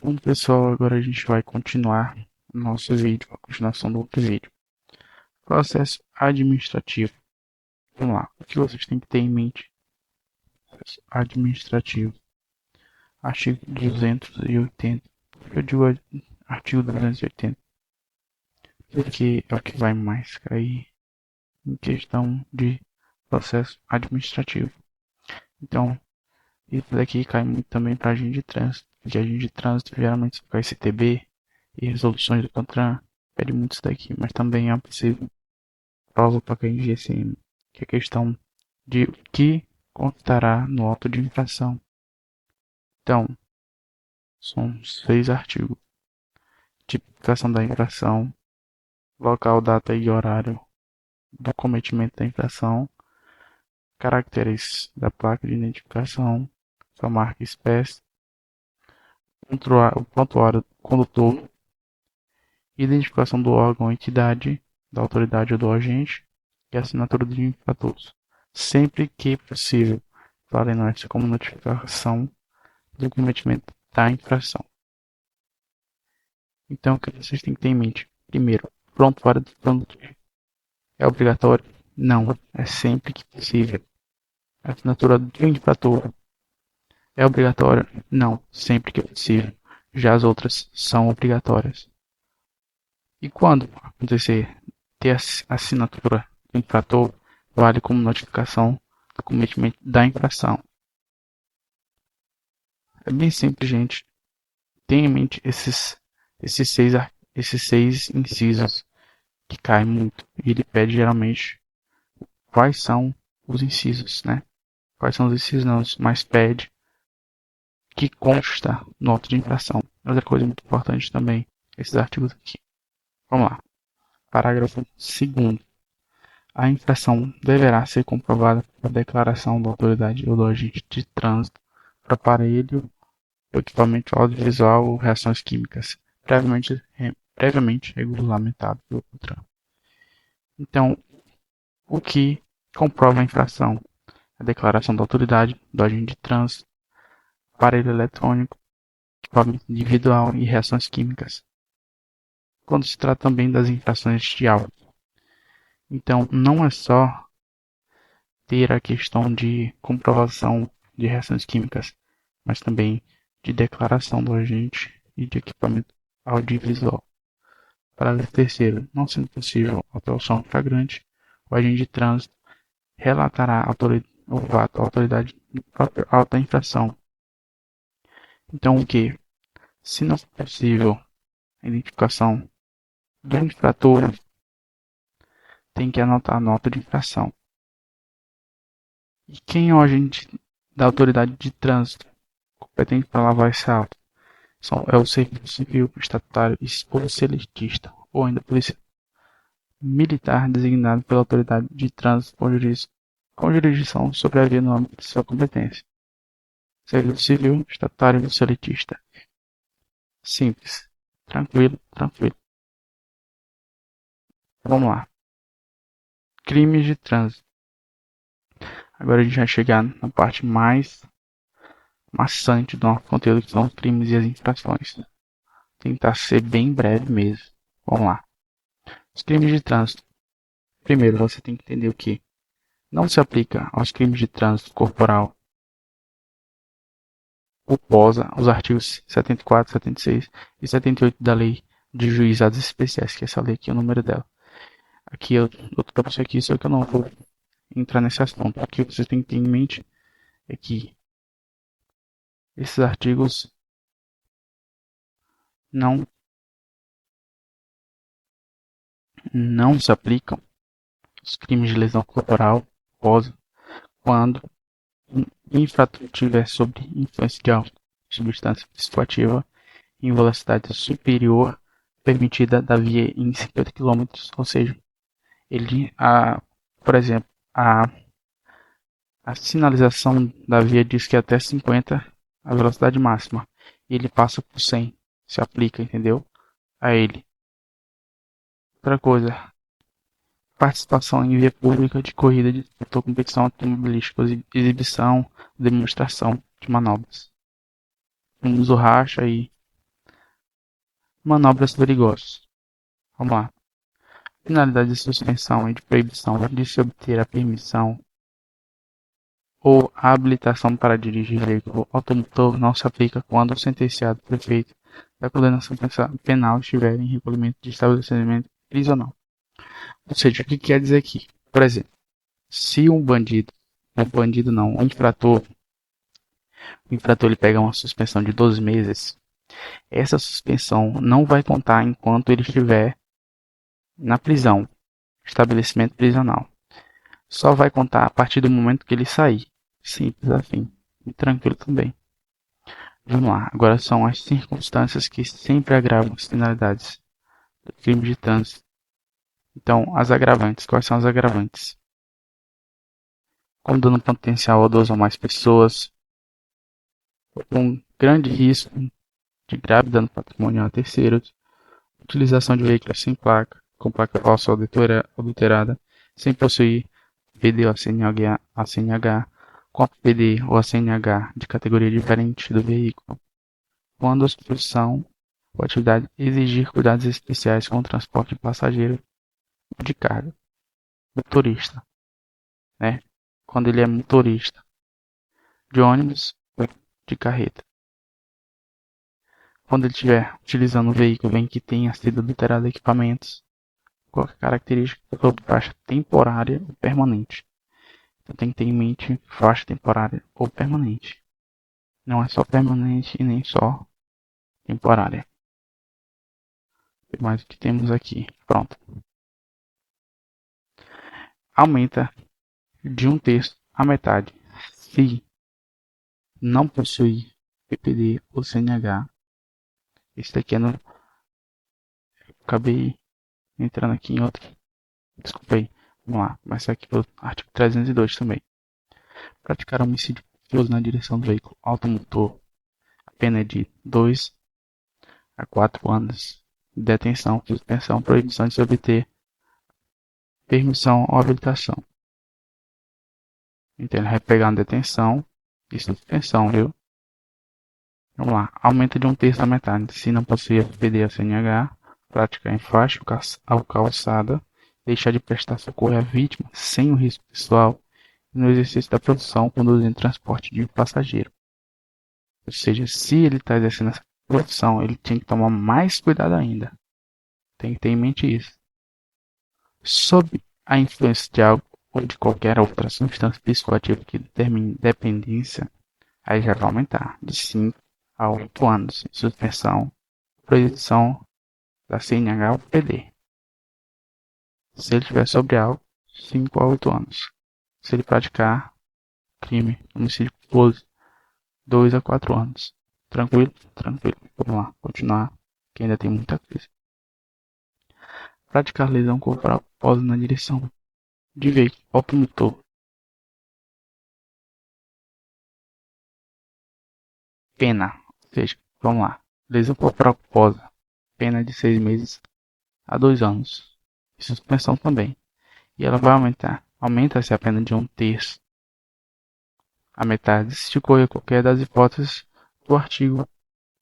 Bom, pessoal, agora a gente vai continuar o nosso vídeo, a continuação do outro vídeo. Processo administrativo. Vamos lá. O que vocês têm que ter em mente? Processo administrativo. Artigo 280. Eu digo artigo 280 porque é o que vai mais cair em questão de processo administrativo. Então, isso daqui cai muito também para agente de trânsito, porque agente de trânsito geralmente com STB e resoluções do CONTRAN pede muito isso daqui, mas também é possível prova para cair em GSM, que é a questão de o que constará no auto de infração. Então, são 6 artigos. Tipificação da infração, local, data e horário do cometimento da infração, caracteres da placa de identificação, sua marca e espécie, o prontuário do condutor, identificação do órgão ou entidade, da autoridade ou do agente e assinatura do infrator. Sempre que possível, fará-se como notificação do cometimento da infração. Então, o que vocês têm que ter em mente? Primeiro, prontuário do condutor. É obrigatório? Não, é sempre que possível. A assinatura do infrator é obrigatória? Não, sempre que possível. Já as outras são obrigatórias. E quando acontecer ter a assinatura do infrator, vale como notificação do cometimento da infração. É bem simples, gente. Tenha em mente esses seis, esses 6 incisos que caem muito. E ele pede geralmente quais são os incisos, né? Quais são os incisos não, mas pede que consta no auto de infração. Outra coisa muito importante também, esses artigos aqui. Vamos lá. Parágrafo 2º. A infração deverá ser comprovada por declaração da autoridade ou do agente de trânsito para aparelho ou equipamento audiovisual ou reações químicas, previamente regulamentado pelo CONTRAN. Então, o que comprova a infração? A declaração da autoridade, do agente de trânsito, aparelho eletrônico, equipamento individual e reações químicas. Quando se trata também das infrações de auto. Então, não é só ter a questão de comprovação de reações químicas, mas também de declaração do agente e de equipamento audiovisual. Parágrafo 3º. Não sendo possível autuação flagrante, o agente de trânsito relatará o fato à autoridade do próprio auto da infração. Então, o que? Se não for possível a identificação do infrator, tem que anotar a nota de infração. E quem é o agente da autoridade de trânsito competente para lavar esse auto? É o Serviço Civil, Estatutário e Seletista, ou ainda Polícia Militar designado pela autoridade de trânsito com jurisdição sobre a via no âmbito de sua competência. Serviço Civil, Estatutário e Seletista. Simples. Tranquilo, tranquilo. Vamos lá. Crimes de trânsito. Agora a gente vai chegar na parte mais maçante do nosso conteúdo, que são os crimes e as infrações. Tentar ser bem breve mesmo. Vamos lá. Os crimes de trânsito. Primeiro, você tem que entender o que não se aplica aos crimes de trânsito corporal. Oposa os artigos 74, 76 e 78 da Lei de Juizados Especiais, que essa lei aqui é o número dela. Aqui eu dou para você aqui, só que eu não vou entrar nesse assunto. O que você tem que ter em mente é que esses artigos não, não se aplicam aos crimes de lesão corporal, oposa, quando o infrator estiver sob influência de álcool, substância psicoativa em velocidade superior permitida da via em 50 quilômetros, ou seja, por exemplo, a sinalização da via diz que é até 50 a velocidade máxima, e ele passa por 100, se aplica, entendeu? A ele. Outra coisa, participação em via pública de corrida de competição automobilística, exibição, demonstração de manobras. Um uso racha e Manobras perigosas. Vamos lá. Finalidade de suspensão e de proibição de se obter a permissão ou a habilitação para dirigir veículo automotor não se aplica quando o sentenciado prefeito da condenação penal estiver em recolhimento de estabelecimento prisional. Ou seja, o que quer dizer aqui? Por exemplo, se um infrator, o infrator ele pega uma suspensão de 12 meses, essa suspensão não vai contar enquanto ele estiver na prisão, estabelecimento prisional. Só vai contar a partir do momento que ele sair. Simples assim. E tranquilo também. Vamos lá. Agora são as circunstâncias que sempre agravam as finalidades do crime de trânsito. Então, as agravantes. Quais são as agravantes? Com dano potencial a duas ou mais pessoas, com grande risco de grave dano patrimonial a terceiros, utilização de veículos sem placa, com placa falsa ou adulterada, sem possuir PD ou CNH, com a PD ou a CNH de categoria diferente do veículo, quando a profissão ou atividade exigir cuidados especiais com o transporte de passageiro ou de carga. Motorista, né? Quando ele é motorista de ônibus ou de carreta. Quando ele estiver utilizando um veículo em que tenha sido adulterado equipamentos, qualquer característica sobre faixa temporária ou permanente. Então tem que ter em mente faixa temporária ou permanente. Não é só permanente e nem só temporária. Mais o que temos aqui. Pronto. Aumenta de um terço a metade se não possuir PPD ou CNH. Esse daqui é no. Acabei entrando aqui em outro. Desculpa aí. Vamos lá. Começar aqui pelo artigo 302 também. Praticar homicídio culposo na direção do veículo automotor. A pena é de 2 a 4 anos de detenção, suspensão, proibição de se obter permissão ou habilitação. Então ele vai pegar uma detenção e suspensão, viu? Vamos lá. Aumenta de um terço a metade. Se não possuir FPD ou CNH, praticar em faixa ou calçada, deixar de prestar socorro à vítima sem o risco pessoal e no exercício da profissão conduzindo transporte de passageiro. Ou seja, se ele está exercendo essa profissão, ele tem que tomar mais cuidado ainda. Tem que ter em mente isso. Sob a influência de algo ou de qualquer outra substância psicoativa que determine dependência, aí já vai aumentar de 5 a 8 anos. Suspensão, proibição da CNH ou PD. Se ele estiver sobre álcool, 5 a 8 anos. Se ele praticar crime, homicídio culposo, 2 a 4 anos. Tranquilo? Tranquilo. Vamos lá, continuar, que ainda tem muita coisa. Praticar lesão corporal culposa na direção de veículo automotor. Pena. Ou seja, vamos lá. Lesão corporal culposa. Pena de 6 meses a 2 anos. E suspensão também. E ela vai aumentar. Aumenta-se a pena de um terço a metade se ocorrer qualquer das hipóteses do artigo,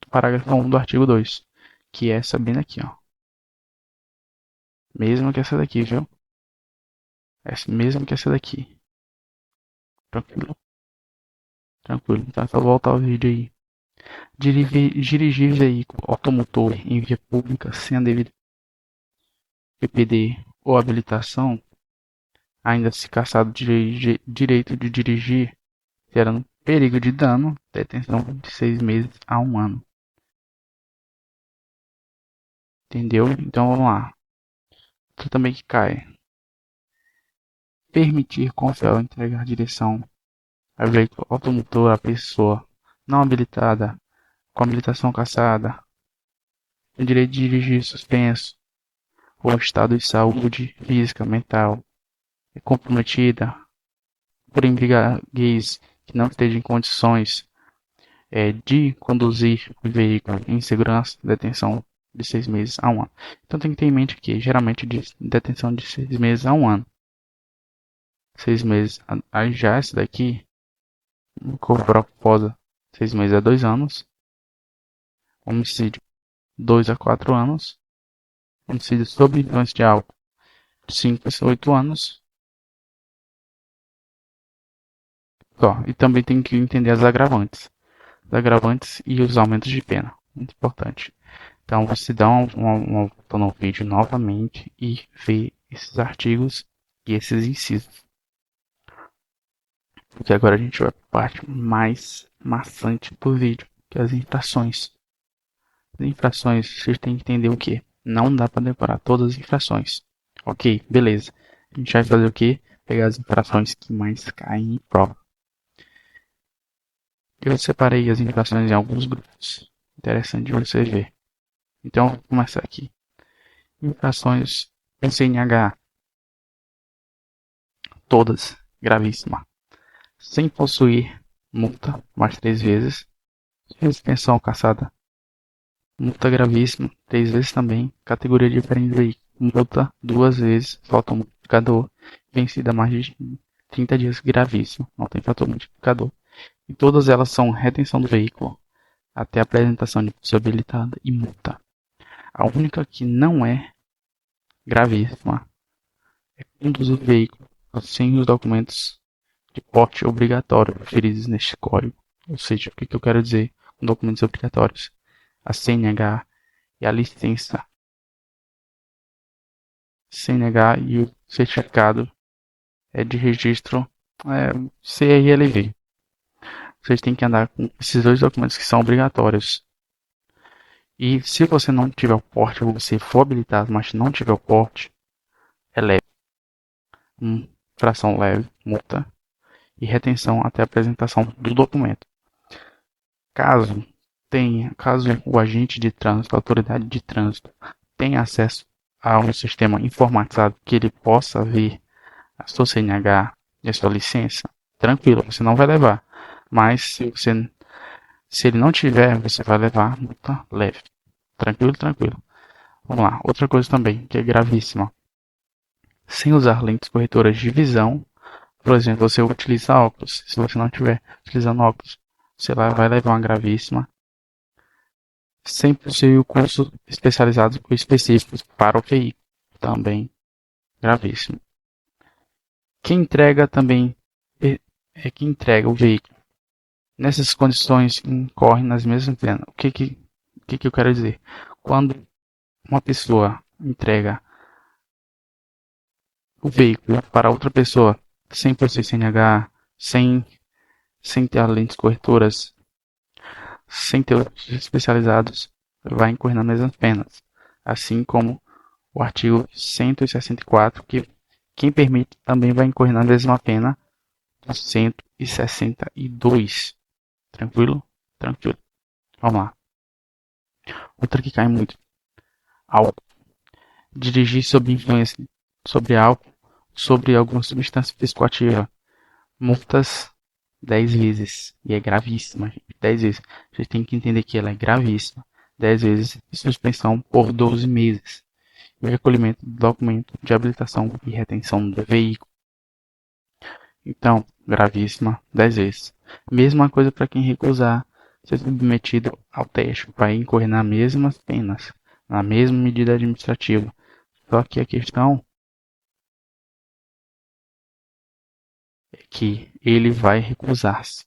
do parágrafo 1 do artigo 2, que é essa bem aqui, ó. Mesmo que essa daqui, viu? Mesmo que essa daqui. Tranquilo? Tranquilo. Então é só voltar ao vídeo aí. Dirigir veículo automotor em via pública sem a devida PPD ou habilitação, ainda se caçado direito de dirigir, gerando perigo de dano, detenção de 6 meses a 1 ano. Entendeu? Então vamos lá. Outro também que cai. Permitir confiar ou entregar direção a veículo automotor à pessoa não habilitada, com habilitação cassada, o direito de dirigir suspenso, ou estado de saúde física, mental, é comprometida por embriaguez que não esteja em condições de conduzir o veículo em segurança, detenção de 6 meses a 1 ano. Então tem que ter em mente que geralmente de detenção de 6 meses a 1 ano. 6 meses, aí já essa daqui, corporal culposa, 6 meses a 2 anos, homicídio 2 a 4 anos. Homicídio sob influência de álcool, de 5 a 8 anos. E também tem que entender as agravantes. Os agravantes e os aumentos de pena. Muito importante. Então você dá uma volta no vídeo novamente e vê esses artigos e esses incisos. Porque agora a gente vai para a parte mais maçante do vídeo, que é as infrações. As infrações, vocês têm que entender o que? Não dá para decorar todas as infrações. Ok, beleza. A gente vai fazer o que? Pegar as infrações que mais caem em prova. Eu separei as infrações em alguns grupos. Interessante de você ver. Então, vou começar aqui. Infrações em CNH. Todas gravíssimas. Sem possuir multa mais 3 vezes. Suspensão caçada. Multa gravíssima 3 vezes também. Categoria diferente do veículo. Multa 2 vezes. Falta multiplicador. Vencida mais de 30 dias. Gravíssimo. Não tem fator multiplicador. E todas elas são retenção do veículo até a apresentação de pessoa habilitada e multa. A única que não é gravíssima é conduzir o veículo sem os documentos de porte obrigatório referidos neste código. Ou seja, o que eu quero dizer com documentos obrigatórios? A CNH e a licença. CNH e o certificado de registro CRLV. Vocês têm que andar com esses dois documentos que são obrigatórios. E se você não tiver o porte, ou você for habilitado, mas não tiver o porte, é leve. Infração leve, multa e retenção até a apresentação do documento. Caso o agente de trânsito, a autoridade de trânsito, tenha acesso a um sistema informatizado que ele possa ver a sua CNH e a sua licença, tranquilo, você não vai levar. Mas se ele não tiver, você vai levar multa leve. Tranquilo, tranquilo. Vamos lá. Outra coisa também, que é gravíssima. Sem usar lentes corretoras de visão, por exemplo, você utiliza óculos. Se você não estiver utilizando óculos, você vai levar uma gravíssima. Sem possuir cursos especializados ou específicos para o veículo. Também gravíssimo. Quem entrega também quem entrega o veículo. Nessas condições, incorre nas mesmas penas. O que eu quero dizer? Quando uma pessoa entrega o veículo para outra pessoa sem possuir CNH, sem ter lentes corretoras, sem ter outros especializados, vai incorrer nas mesmas penas. Assim como o artigo 164, que quem permite também vai incorrer na mesma pena do 162. Tranquilo? Tranquilo. Vamos lá. Outra que cai muito. Álcool. Dirigir sob influência sobre álcool, sobre alguma substância psicoativa. Multas 10 vezes. E é gravíssima, gente. 10 vezes. A gente tem que entender que ela é gravíssima. 10 vezes e suspensão por 12 meses. E o recolhimento do documento de habilitação e retenção do veículo. Então, gravíssima 10 vezes. Mesma coisa para quem recusar ser submetido ao teste. Vai incorrer nas mesmas penas. Na mesma medida administrativa. Só que a questão é que ele vai recusar-se.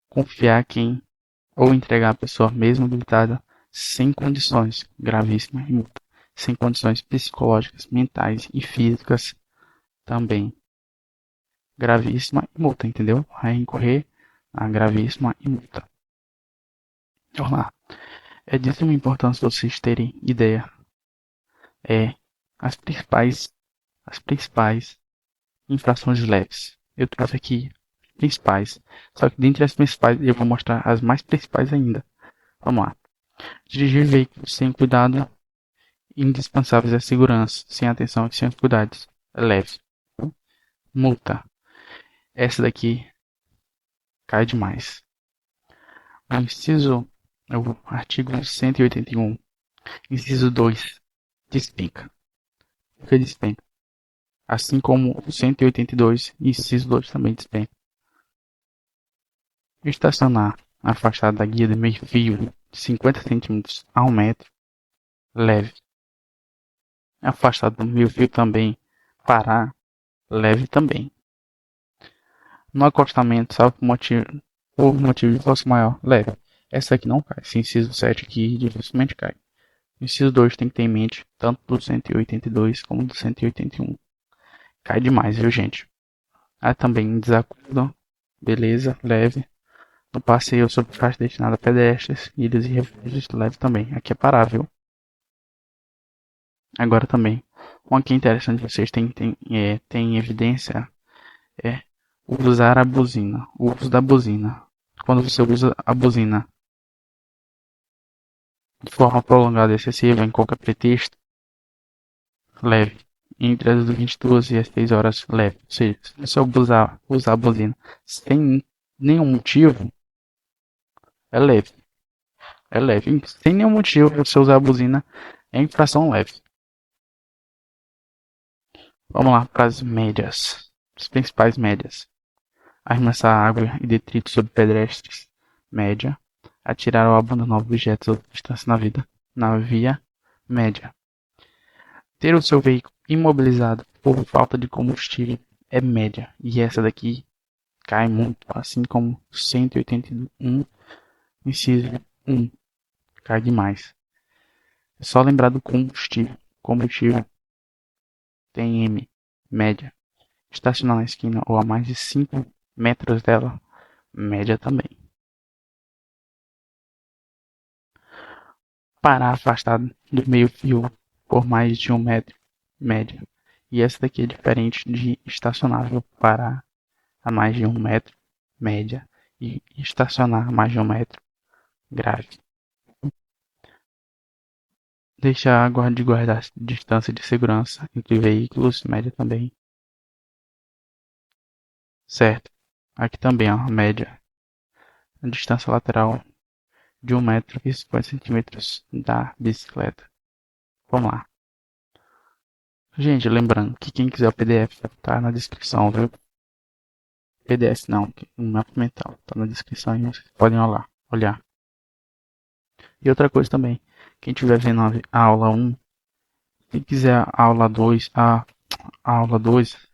Confiar quem ou entregar a pessoa mesmo habilitada sem condições gravíssimas e multa. Sem condições psicológicas, mentais e físicas também. Gravíssima e multa, entendeu? Vai incorrer a gravíssima e multa. Vamos lá. É de suma importância vocês terem ideia. As principais infrações leves. Eu trouxe aqui principais. Só que dentre as principais eu vou mostrar as mais principais ainda. Vamos lá. Dirigir veículos sem cuidado indispensáveis à segurança, sem atenção e sem cuidados. É leve. Multa. Essa daqui cai demais. O artigo 181, inciso 2, despenca. Por que despenca? Assim como o 182, inciso 2 também despenca. Estacionar afastado da guia de meio fio de 50 centímetros a 1 metro, leve. Afastado do meio-fio também, parar, leve também. No acostamento, salvo por motivo de força maior, leve. Essa aqui não cai. Esse inciso 7 aqui dificilmente cai. O inciso 2 tem que ter em mente, tanto do 182 como do 181. Cai demais, viu, gente? Há também desacordo, beleza, leve. No passeio sobre faixa destinada a pedestres, ilhas e refúgios, leve também. Aqui é parável. Agora também, uma que é interessante vocês têm em evidência é usar a buzina. O uso da buzina. Quando você usa a buzina de forma prolongada e excessiva em qualquer pretexto, leve. Entre as 22 e as 6 horas, leve. Ou seja, se você usar a buzina sem nenhum motivo, é leve. É leve. Sem nenhum motivo você usar a buzina é infração leve. Vamos lá para as médias. As principais médias. Arremessar água e detritos sobre pedestres, média. Atirar ou abandonar objetos ou distância na via, média. Ter o seu veículo imobilizado por falta de combustível é média. E essa daqui cai muito, assim como 181, inciso 1, cai demais. É só lembrar do combustível. Combustível tem M, média. Estacionar na esquina ou a mais de 5 metros dela, média também. Parar afastado do meio-fio por mais de 1 metro, média. E essa daqui é diferente de estacionável, parar a mais de 1 metro, média. E estacionar a mais de 1 metro, grave. Deixar de guardar distância de segurança entre veículos, média também. Certo. Aqui também, ó, média. A distância lateral de 1 metro e 50 centímetros da bicicleta. Vamos lá. Gente, lembrando que quem quiser o PDF vai estar na descrição, viu? PDF não, um mapa mental. Tá na descrição e vocês podem olhar. E outra coisa também, quem estiver vendo a aula 1, se quiser a aula 2, a aula 2,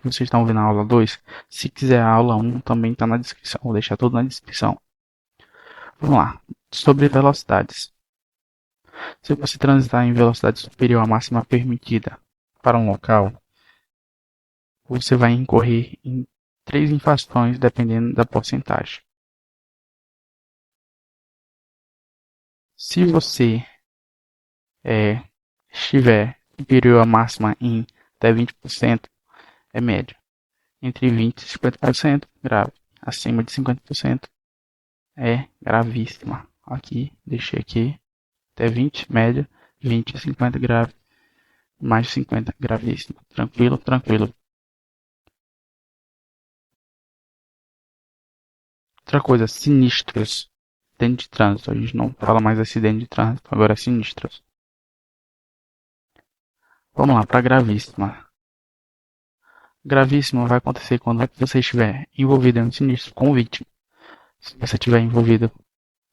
vocês estão vendo a aula 2, se quiser a aula 1 também está na descrição, vou deixar tudo na descrição. Vamos lá, sobre velocidades. Se você transitar em velocidade superior à máxima permitida para um local, você vai incorrer em 3 infrações dependendo da porcentagem. Se você estiver superior à máxima em até 20%, é média. Entre 20% e 50%, grave. Acima de 50% é gravíssima. Aqui, deixei aqui, até 20, média, 20 a 50, grave. Mais de 50, gravíssima. Tranquilo, tranquilo. Outra coisa, sinistros. Acidente de trânsito. A gente não fala mais acidente de trânsito, agora é sinistros. Vamos lá, para gravíssima. Gravíssimo vai acontecer quando você estiver envolvido em um sinistro com vítima. Se você estiver envolvido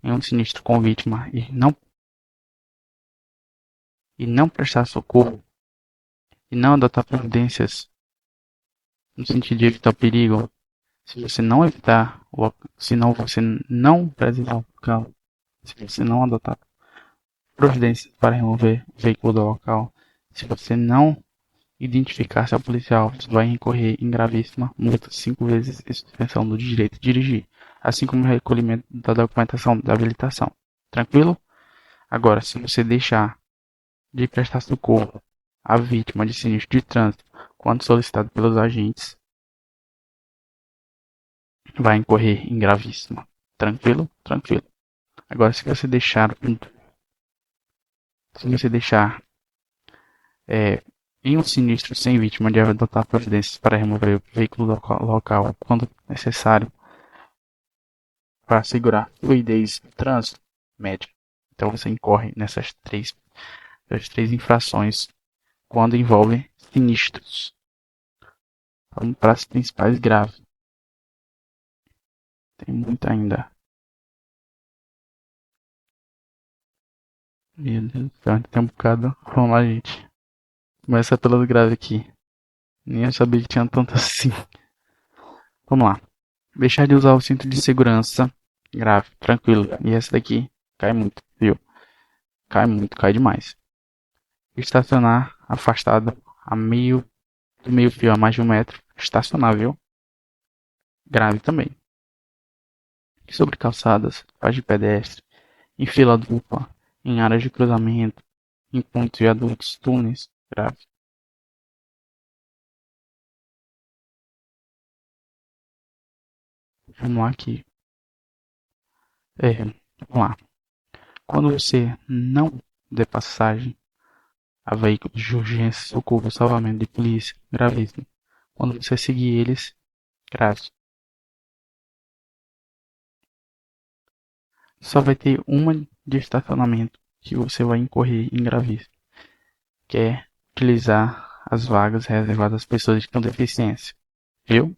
em um sinistro com vítima e não prestar socorro e não adotar providências no sentido de evitar o perigo, se você não evitar, se não você não preservar o local, se você não adotar providências para remover o veículo do local, se você não identificar-se ao policial, você vai incorrer em gravíssima multa 5 vezes e suspensão do direito de dirigir, assim como o recolhimento da documentação da habilitação. Tranquilo? Agora, se você deixar de prestar socorro à vítima de sinistro de trânsito quando solicitado pelos agentes, vai incorrer em gravíssima. Tranquilo? Tranquilo. Agora, se você deixar em um sinistro sem vítima de adotar providências para remover o veículo do local quando necessário para assegurar fluidez do trânsito, média. Então você incorre essas três infrações quando envolvem sinistros. Vamos para as principais graves. Tem muita ainda. Meu Deus do céu, ainda tem um bocado. Vamos lá, gente. Começa pelo grave aqui. Nem eu sabia que tinha tanto assim. Vamos lá. Deixar de usar o cinto de segurança. Grave, tranquilo. E essa daqui cai muito, viu? Cai muito, cai demais. Estacionar afastado a meio do meio fio a mais de 1 metro. Estacionar, viu? Grave também. Sobre calçadas, faixa de pedestre, em fila dupla, em áreas de cruzamento, em pontos de adultos, túneis. Grave. Vamos lá aqui. Vamos lá. Quando você não der passagem a veículos de urgência, socorro, salvamento de polícia, gravíssimo. Quando você seguir eles, grave. Só vai ter uma de estacionamento que você vai incorrer em gravíssimo, que é utilizar as vagas reservadas às pessoas com deficiência. Viu?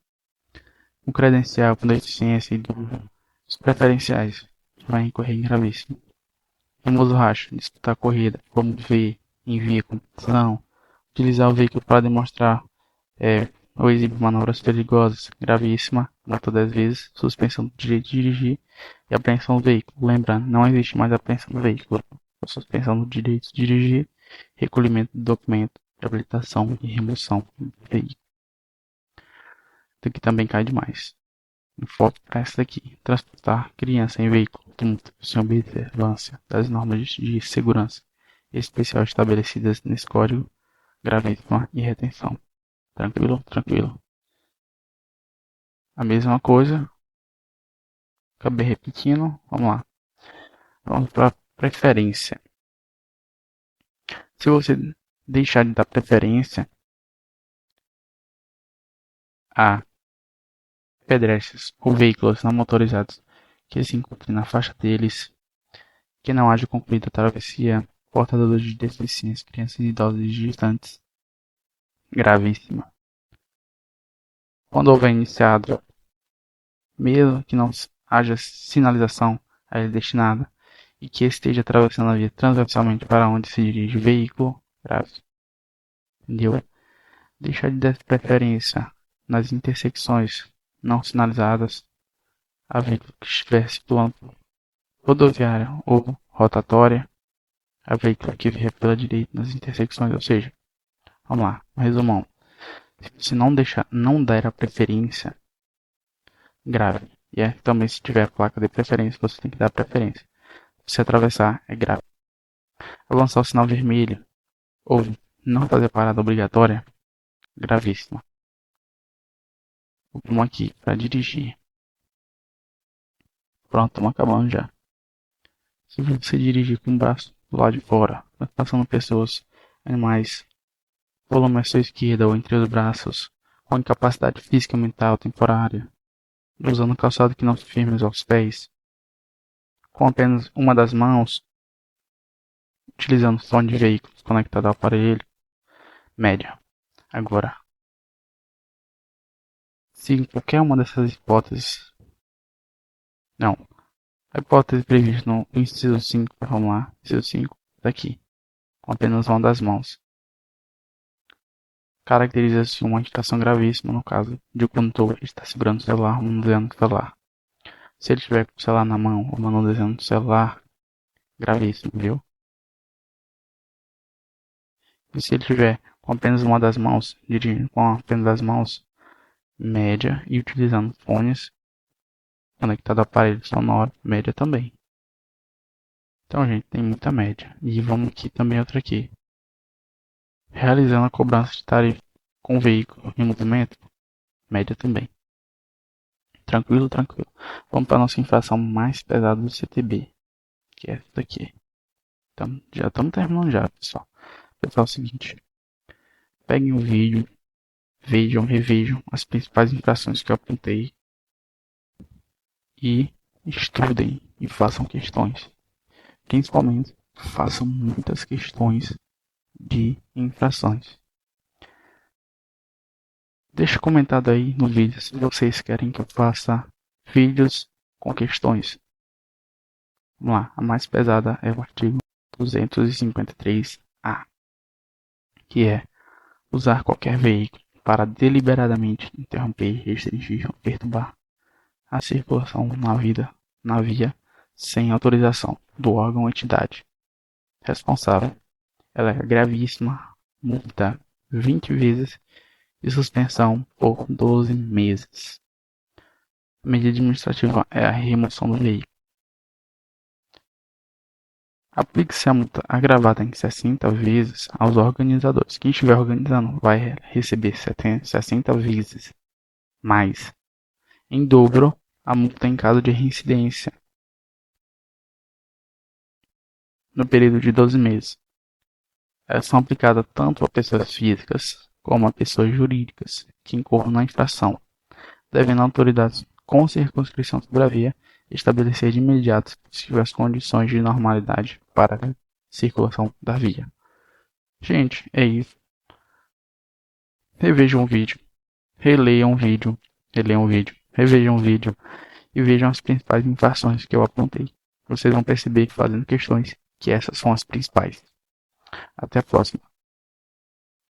O credencial com deficiência e dos preferenciais vai incorrer em gravíssimo. Famoso racho, disputar a corrida, promover, envia competição, utilizar o veículo para demonstrar ou exibir manobras perigosas, gravíssima, multa 10 vezes, suspensão do direito de dirigir e apreensão do veículo. Lembrando, não existe mais apreensão do veículo. A suspensão do direito de dirigir, recolhimento do documento de habilitação e remoção do veículo. Isso aqui também cai demais. Foco para essa daqui. Transportar criança em veículo automóvel sem observância das normas de segurança especial estabelecidas nesse código, gravíssima e retenção. Tranquilo? Tranquilo. A mesma coisa. Acabei repetindo. Vamos lá. Vamos para preferência. Se você deixar de dar preferência a pedestres ou veículos não motorizados que se encontrem na faixa deles, que não haja concluído a travessia, portadores de deficiência, crianças e idosos gestantes, gravíssima. Quando houver iniciado, mesmo que não haja sinalização a ele destinada e que esteja atravessando a via transversalmente para onde se dirige o veículo, grave. Entendeu? Deixar de dar preferência nas intersecções não sinalizadas a veículo que estiver situando rodoviária ou rotatória, a veículo que vier pela direita nas intersecções, ou seja, vamos lá, um resumão. Se não der a preferência, grave. E também se tiver placa de preferência, você tem que dar preferência. Se atravessar, é grave. Avançar o sinal vermelho ou não fazer parada obrigatória, gravíssima. Vamos aqui para dirigir. Pronto, estamos acabando já. Se você dirigir com o braço do lado de fora, passando pessoas, animais, volume à sua esquerda ou entre os braços, com incapacidade física ou mental temporária, usando calçado que não se firme aos pés, com apenas uma das mãos, utilizando fone de veículos conectado ao aparelho, média. Agora, se em qualquer uma dessas hipóteses, não, a hipótese prevista no inciso 5, vamos lá, inciso 5, daqui, com apenas uma das mãos, caracteriza-se uma indicação gravíssima no caso de o condutor estar segurando o celular ou manuseando o celular. Se ele estiver com o celular na mão ou manuseando o celular, gravíssimo, viu? E se ele estiver com apenas uma das mãos, dirigindo com apenas as mãos, média, e utilizando fones conectado ao aparelho sonoro, média também. Então, gente, tem muita média. E vamos aqui também outra aqui. Realizando a cobrança de tarifa com veículo em movimento, média também. Tranquilo, tranquilo. Vamos para a nossa infração mais pesada do CTB, que é essa daqui. Então, já estamos terminando já, pessoal. Pessoal, é o seguinte. Peguem o vídeo, vejam, revejam as principais infrações que eu apontei e estudem e façam questões. Principalmente, façam muitas questões de infrações. Deixa comentado aí no vídeo se vocês querem que eu faça vídeos com questões. Vamos lá, a mais pesada é o artigo 253-A, que é usar qualquer veículo para deliberadamente interromper, restringir ou perturbar a circulação na via sem autorização do órgão ou entidade responsável. Ela é gravíssima, multa 20 vezes e suspensão por 12 meses. A medida administrativa é a remoção do veículo. Aplique-se a multa agravada em 60 vezes aos organizadores. Quem estiver organizando vai receber 60 vezes mais, em dobro, a multa em caso de reincidência no período de 12 meses. Elas são aplicadas tanto a pessoas físicas como a pessoas jurídicas que incorram na infração, devendo autoridades com circunscrição sobre a via estabelecer de imediato se tiver as condições de normalidade para a circulação da via. Gente, é isso. Revejam o vídeo, releiam o vídeo, revejam o vídeo e vejam as principais infrações que eu apontei. Vocês vão perceber que fazendo questões que essas são as principais. Até a próxima.